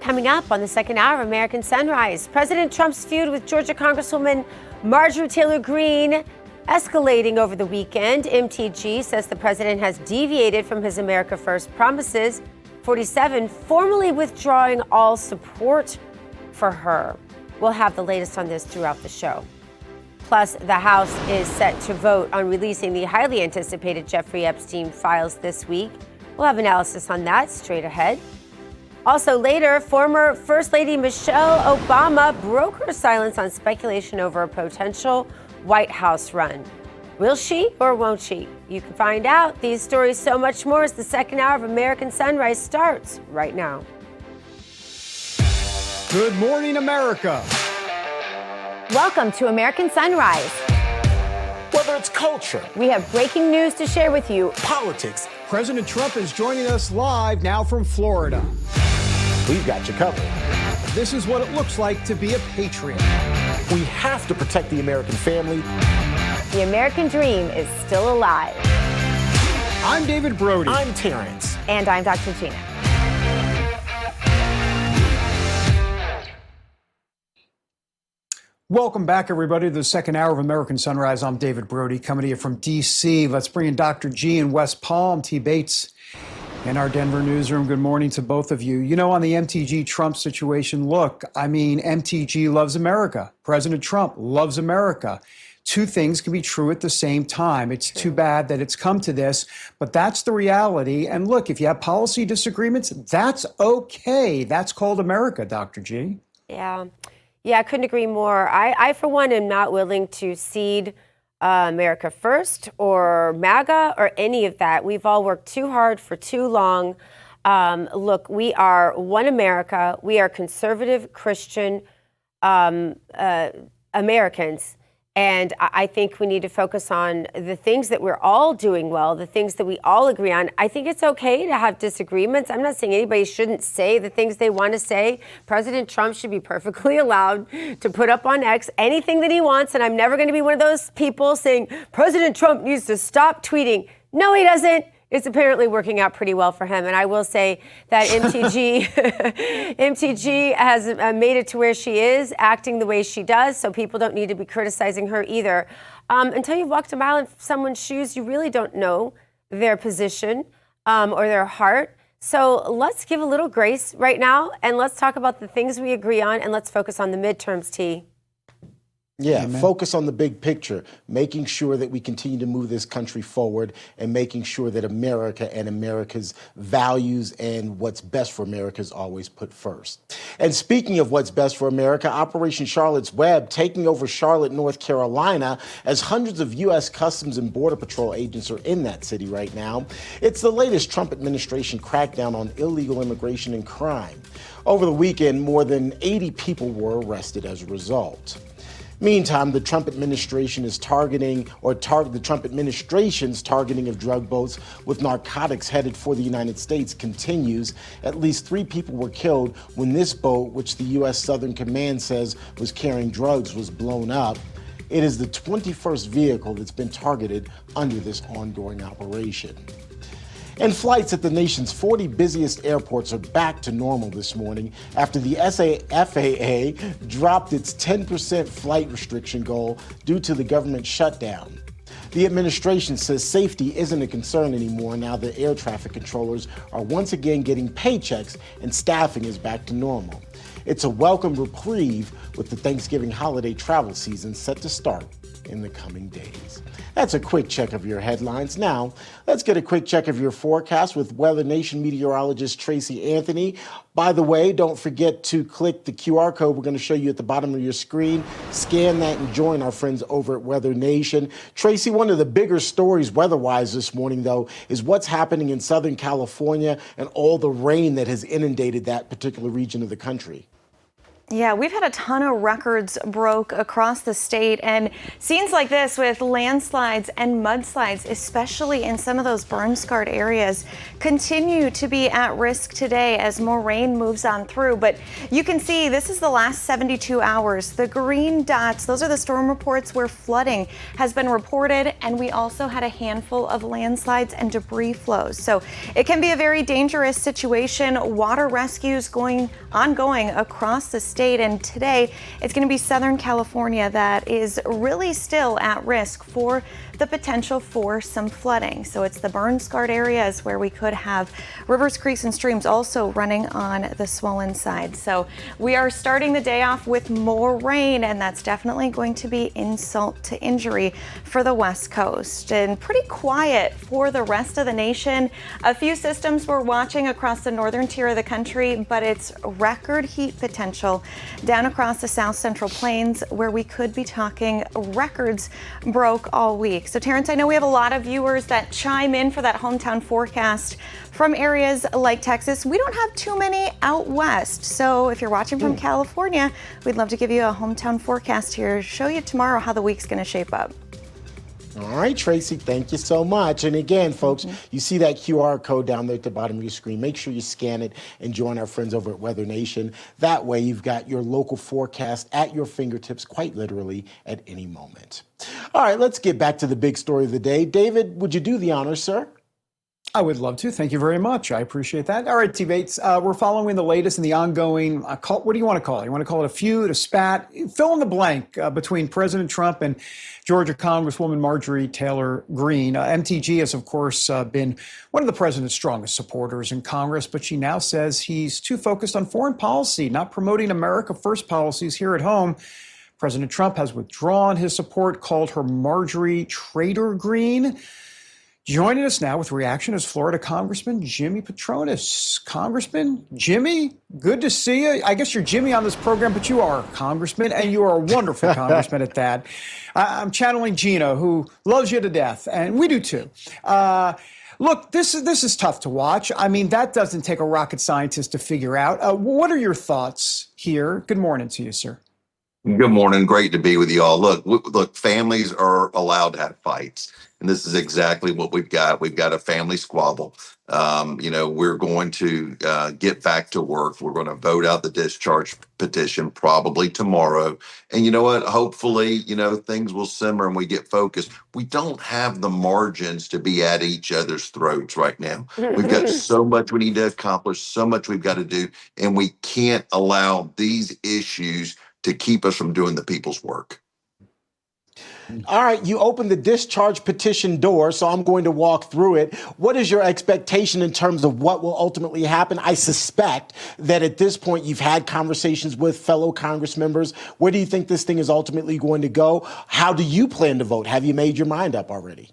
Coming up on the second hour of American Sunrise, President Trump's feud with Georgia Congresswoman Marjorie Taylor Greene escalating over the weekend. MTG says the president has deviated from his America First promises. 47 formally withdrawing all support for her. We'll have the latest on this throughout the show. Plus, the House is set to vote on releasing the highly anticipated Jeffrey Epstein Files this week. We'll have analysis on that straight ahead. Also later, former First Lady Michelle Obama broke her silence on speculation over a potential White House run. Will she or won't she? You can find out these stories, so much more, as the second hour of American Sunrise starts right now. Good morning, America. Welcome to American Sunrise. Whether it's culture, We have breaking news to share with you. politics, President Trump is joining us live now from Florida. we've got you covered. This is what it looks like to be a patriot. We have to protect the American family. The American dream is still alive. I'm David Brody. I'm Terrence. And I'm Dr. Gina. Welcome back, everybody, to the second hour of American Sunrise. I'm David Brody, coming to you from D.C. Let's bring in Dr. G in West Palm, T. Bates in our Denver newsroom. Good morning to both of you. You know, on the MTG Trump situation, look, I mean, MTG loves America. President Trump loves America. Two things can be true at the same time. It's too bad that it's come to this, but that's the reality. And look, if you have policy disagreements, that's okay. That's called America, Dr. G. Yeah, I couldn't agree more. I, for one, am not willing to cede America First or MAGA or any of that. We've all worked too hard for too long. Look, we are one America. We are conservative Christian Americans. And I think we need to focus on the things that we're all doing well, the things that we all agree on. I think it's okay to have disagreements. I'm not saying anybody shouldn't say the things they want to say. President Trump should be perfectly allowed to put up on X anything that he wants. And I'm never going to be one of those people saying President Trump needs to stop tweeting. No, he doesn't. It's apparently working out pretty well for him. And I will say that MTG has made it to where she is, acting the way she does, so people don't need to be criticizing her either. Until you've walked a mile in someone's shoes, you really don't know their position or their heart. So let's give a little grace right now, and let's talk about the things we agree on, and let's focus on the midterms, T. Yeah, Amen. Focus on the big picture, making sure that we continue to move this country forward and making sure that America and America's values and what's best for America is always put first. And speaking of what's best for America, Operation Charlotte's Web taking over Charlotte, North Carolina, as hundreds of U.S. Customs and Border Patrol agents are in that city right now. It's the latest Trump administration crackdown on illegal immigration and crime. Over the weekend, more than 80 people were arrested as a result. Meantime, the Trump administration is the Trump administration's targeting of drug boats with narcotics headed for the United States continues. At least 3 people were killed when this boat, which the U.S. Southern Command says was carrying drugs, was blown up. It is the 21st vehicle that's been targeted under this ongoing operation. And flights at the nation's 40 busiest airports are back to normal this morning after the FAA dropped its 10% flight restriction goal due to the government shutdown. The administration says safety isn't a concern anymore now that air traffic controllers are once again getting paychecks and staffing is back to normal. It's a welcome reprieve with the Thanksgiving holiday travel season set to start in the coming days. That's a quick check of your headlines. Now, let's get a quick check of your forecast with Weather Nation meteorologist Tracy Anthony. By the way, don't forget to click the QR code we're going to show you at the bottom of your screen. Scan that and join our friends over at Weather Nation. Tracy, one of the bigger stories weather-wise this morning, though, is what's happening in Southern California and all the rain that has inundated that particular region of the country. Yeah, we've had a ton of records broke across the state, and scenes like this with landslides and mudslides, especially in some of those burn-scarred areas, continue to be at risk today as more rain moves on through. But you can see this is the last 72 hours. The green dots, those are the storm reports where flooding has been reported, and we also had a handful of landslides and debris flows. So it can be a very dangerous situation. Water rescues ongoing across the state. And today it's going to be Southern California that is really still at risk for the potential for some flooding. So it's the burn-scarred areas where we could have rivers, creeks, and streams also running on the swollen side. So we are starting the day off with more rain, and that's definitely going to be insult to injury for the West Coast. And pretty quiet for the rest of the nation. A few systems we're watching across the northern tier of the country, but it's record heat potential down across the south central plains where we could be talking records broke all week. So Terrence, I know we have a lot of viewers that chime in for that hometown forecast from areas like Texas. We don't have too many out west. So if you're watching from California, we'd love to give you a hometown forecast here, show you tomorrow how the week's going to shape up. All right, Tracy, thank you so much. And again, folks, you see that QR code down there at the bottom of your screen. Make sure you scan it and join our friends over at Weather Nation. That way, you've got your local forecast at your fingertips, quite literally, at any moment. All right, let's get back to the big story of the day. David, would you do the honors, sir? I would love to. Thank you very much. I appreciate that. All right, T-Bates, we're following the latest in the ongoing, what do you want to call it? You want to call it a feud, a spat? Fill in the blank between President Trump and Georgia Congresswoman Marjorie Taylor Greene. MTG has, of course, been one of the president's strongest supporters in Congress, but she now says he's too focused on foreign policy, not promoting America First policies here at home. President Trump has withdrawn his support, called her Marjorie Traitor Greene. Joining us now with reaction is Florida Congressman Jimmy Patronis. Congressman Jimmy, good to see you. I guess you're Jimmy on this program, but you are a congressman, and you are a wonderful congressman at that. I'm channeling Gina, who loves you to death, and we do too. Look, this is tough to watch. I mean, that doesn't take a rocket scientist to figure out. What are your thoughts here? Good morning to you, sir. Good morning. Great to be with you all. Look, families are allowed to have fights. And this is exactly what we've got. We've got a family squabble. We're going to get back to work. We're going to vote out the discharge petition probably tomorrow. And you know what? Hopefully, things will simmer and we get focused. We don't have the margins to be at each other's throats right now. We've got so much we need to accomplish, so much we've got to do. And we can't allow these issues to keep us from doing the people's work. All right, you opened the discharge petition door, so I'm going to walk through it. What is your expectation in terms of what will ultimately happen? I suspect that at this point you've had conversations with fellow Congress members. Where do you think this thing is ultimately going to go? How do you plan to vote? Have you made your mind up already?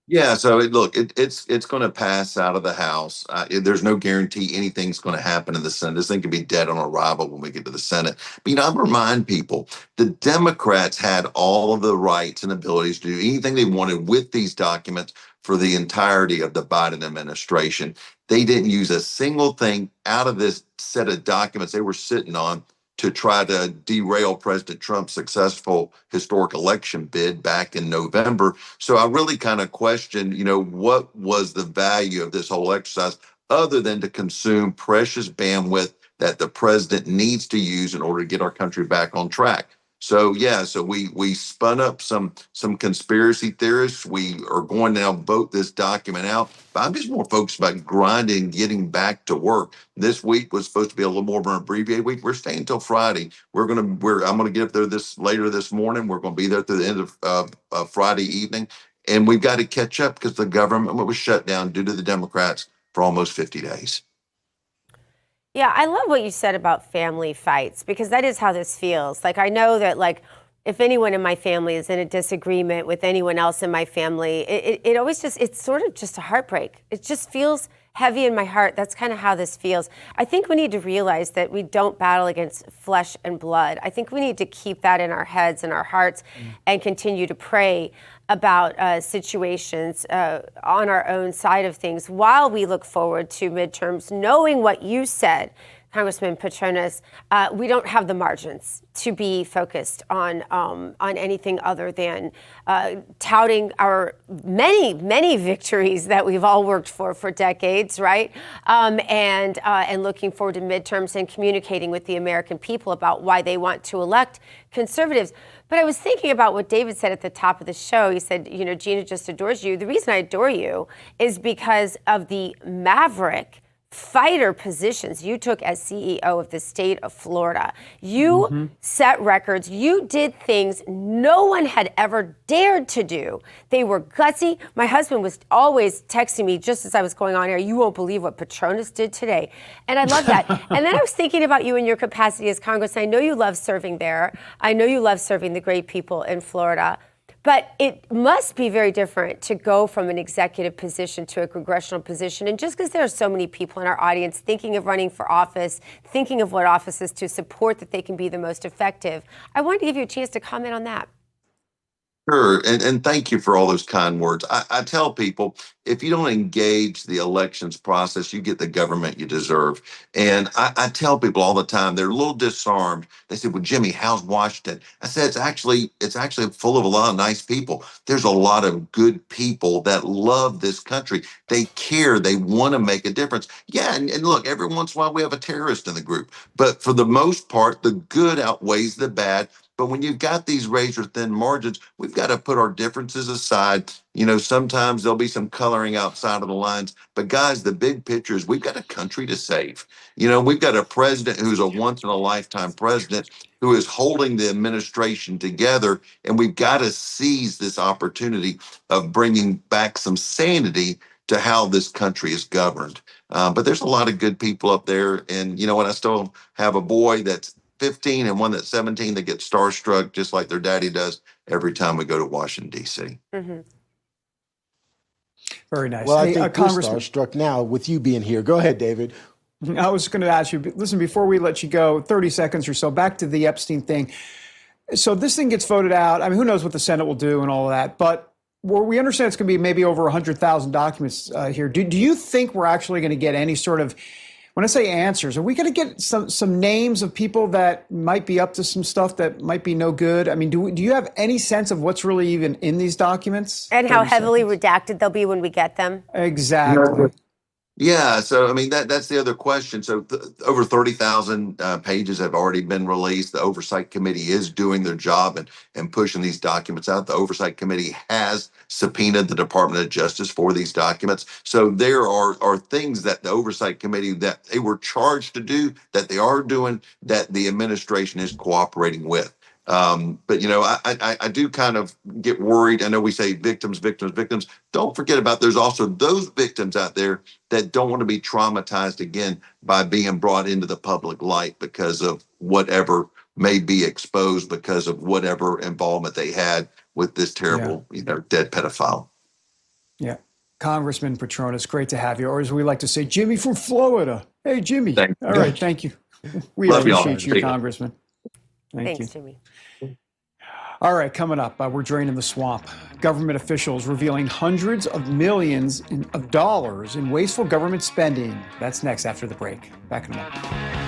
Yeah, so it's going to pass out of the House. There's no guarantee anything's going to happen in the Senate. This thing could be dead on arrival when we get to the Senate. But I remind people, the Democrats had all of the rights and abilities to do anything they wanted with these documents for the entirety of the Biden administration. They didn't use a single thing out of this set of documents they were sitting on to try to derail President Trump's successful historic election bid back in November. So I really kind of question, what was the value of this whole exercise other than to consume precious bandwidth that the president needs to use in order to get our country back on track. So we spun up some conspiracy theorists. We are going to now vote this document out. But I'm just more focused about grinding, getting back to work. This week was supposed to be a little more of an abbreviated week. We're staying until Friday. I'm going to get up there later this morning. We're going to be there through the end of Friday evening, and we've got to catch up because the government was shut down due to the Democrats for almost 50 days. Yeah, I love what you said about family fights, because that is how this feels. Like, I know that, if anyone in my family is in a disagreement with anyone else in my family, it always it's sort of just a heartbreak. It just feels heavy in my heart. That's kind of how this feels. I think we need to realize that we don't battle against flesh and blood. I think we need to keep that in our heads and our hearts and continue to pray about situations on our own side of things while we look forward to midterms, knowing what you said, Congressman Patronis, we don't have the margins to be focused on anything other than touting our many victories that we've all worked for decades, right? And looking forward to midterms and communicating with the American people about why they want to elect conservatives. But I was thinking about what David said at the top of the show. He said, you know, Gina just adores you. The reason I adore you is because of the maverick fighter positions you took as CEO of the state of Florida. You set records. You did things no one had ever dared to do. They were gutsy. My husband was always texting me just as I was going on here, you won't believe what Patronis did today. And I love that. And then I was thinking about you in your capacity as Congressman. I know you love serving there. I know you love serving the great people in Florida. But it must be very different to go from an executive position to a congressional position. And just because there are so many people in our audience thinking of running for office, thinking of what offices to support that they can be the most effective, I wanted to give you a chance to comment on that. Sure, and thank you for all those kind words. I tell people, if you don't engage the elections process, you get the government you deserve. And I tell people all the time, they're a little disarmed. They say, well, Jimmy, how's Washington? I said, it's actually full of a lot of nice people. There's a lot of good people that love this country. They care. They want to make a difference. Yeah, and look, every once in a while we have a terrorist in the group. But for the most part, the good outweighs the bad. But when you've got these razor thin margins, we've got to put our differences aside. You know, sometimes there'll be some coloring outside of the lines. But guys, the big picture is we've got a country to save. You know, we've got a president who's a once in a lifetime president who is holding the administration together. And we've got to seize this opportunity of bringing back some sanity to how this country is governed. But there's a lot of good people up there. And you know what? I still have a boy that's 15 and one that's 17 that gets starstruck just like their daddy does every time we go to Washington, D.C. Very nice. Well, I Hey, think we're Congressman, starstruck now with you being here. Go ahead, David. I was going to ask you, listen, before we let you go, 30 seconds or so, back to the Epstein thing. So this thing gets voted out. I mean, who knows what the Senate will do and all of that. But we understand it's going to be maybe over 100,000 documents here. Do you think we're actually going to get any sort of, when I say answers, are we going to get some names of people that might be up to some stuff that might be no good? I mean, do you have any sense of what's really even in these documents? And how heavily redacted they'll be when we get them? Exactly. Yeah, so I mean that's the other question. So over 30,000 pages have already been released. The Oversight Committee is doing their job and pushing these documents out. The Oversight Committee has subpoenaed the Department of Justice for these documents. So there are things that the Oversight Committee that they were charged to do, that they are doing, that the administration is cooperating with. But you know, I do kind of get worried. I know we say victims. Don't forget about there's also those victims out there that don't want to be traumatized again by being brought into the public light because of whatever may be exposed because of whatever involvement they had with this terrible, dead pedophile. Yeah. Congressman Patronis, great to have you. Or as we like to say, Jimmy from Florida. Hey, Jimmy. Thanks. All right. Thank you. We Love y'all. appreciate you, Congressman. Thank Thanks, you. Jimmy. All right, coming up, we're draining the swamp. Government officials revealing hundreds of millions of dollars in wasteful government spending. That's next after the break. Back in a moment.